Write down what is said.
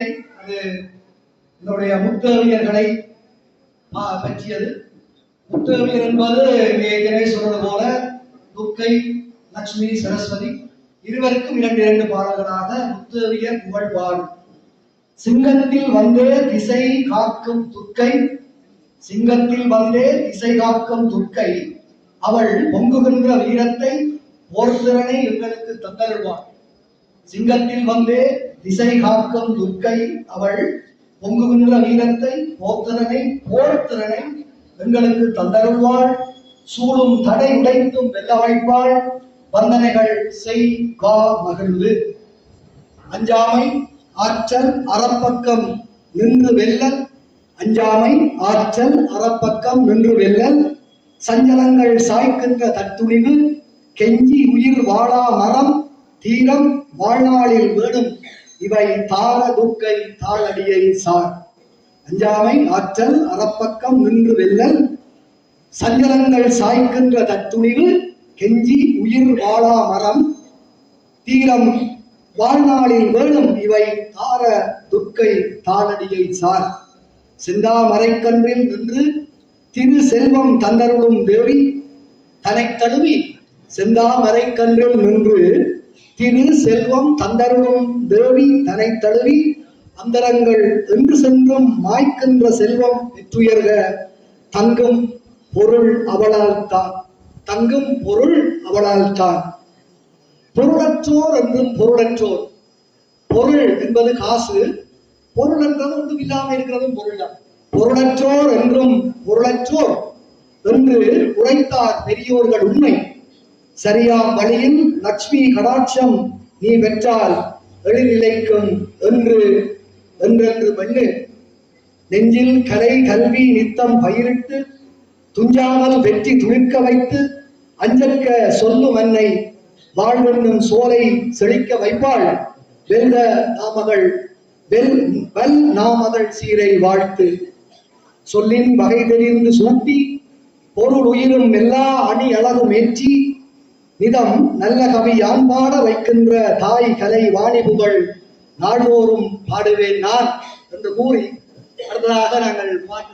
அது என்னுடைய முத்தேவியர்களை பற்றியது. முத்தேவியர் என்பது ஏற்கனவே சொன்னது போல துர்க்கை, லட்சுமி, சரஸ்வதி இருவருக்கும் இரண்டு பாடல்களாக முத்தேவியர் புகழ்பாடு. சிங்கத்தில் வந்தே திசை காக்கும் துர்க்கை, சிங்கத்தில் வந்தே திசை காக்கும் துர்க்கை, அவள் பொங்குகின்ற வீரத்தை போர்த்திறனை எங்களுக்கு தந்தருள்வாள். சிங்கத்தில் வந்தே திசை காக்கும் துர்க்கை, அவள் பொங்குகின்ற வீரத்தை போர்த்திறனை எங்களுக்கு தந்தருள்வாள். சூழும் தடை உடைத்தும் வெல்ல வைப்பாள், வந்தனைகள் செய் கா மகிழ்வு. அஞ்சாமை ஆற்றல் அறப்பக்கம் நின்று வெல்லல், அஞ்சாமை ஆற்றல் அறப்பக்கம் நின்று வெல்லல். சஞ்சலங்கள் சாய்க்கின்ற தத்துணிவு, கெஞ்சி உயிர் வாழா மரம் தீரம் வாழ்நாளில் வேணும், இவை தார துர்க்கை தாளடியை சார். அஞ்சாமை ஆற்றல் அறப்பக்கம் நின்று வெல்லல், சஞ்சலங்கள் சாய்க்கின்ற தத்துணிவு, கெஞ்சி உயிர் வாழா மரம் தீரம் வாழ்நாளில் வேணும், இவை தார துர்க்கை தாளடியை சார். செந்தாமரைக்கன்றில் நின்று திரு செல்வம் தந்தருளும் தேவி தனை தழுவி, செந்தாமரைக்கன்றில் நின்று திரு செல்வம் தந்தருளும் தேவி தனை தழுவி, அந்தரங்கள் என்று சென்றும் மாய்க்கின்ற செல்வம் பெற்றுயர்க, தங்கும் பொருள் அவளால் தான், தங்கும் பொருள் அவளால் தான். பொருளற்றோர் என்றும் பொருளற்றோர், பொருள் என்பது காசு, பொருள் என்றது ஒன்றும் இல்லாமல் இருக்கிறதும் பொருள் தான். பொருளற்றோர் என்றும் பொருளற்றோர் என்று உரைத்தார் பெரியோர்கள் உண்மை. சரியாம் வழியில் லட்சுமி கடாட்சம் நீ பெற்றால் எழிலிழைக்கும் என்று என்றென்று பண்ணு. நெஞ்சில் கலை கல்வி நித்தம் பயிரிட்டு துஞ்சாமல் வெற்றி துணிக்க வைத்து, அஞ்சற்க சொல்லும் அன்னை வாழ்வென்னும் சோலை செழிக்க வைப்பாள். வெல்ல நாமகள் வெல் நாமகள் சீரை வாழ்த்து. சொல்லின் வகை தெரிந்து சூட்டி பொருள் உயிரும் எல்லா அணி அழகும் ஏற்றி, நிதம் நல்ல கவி யான் பாட வைக்கின்ற தாய் கலை வாணி புகழ் நாள்தோறும் பாடுவேன் நான் என்று கூறி அடுத்ததாக நாங்கள் பாட்டு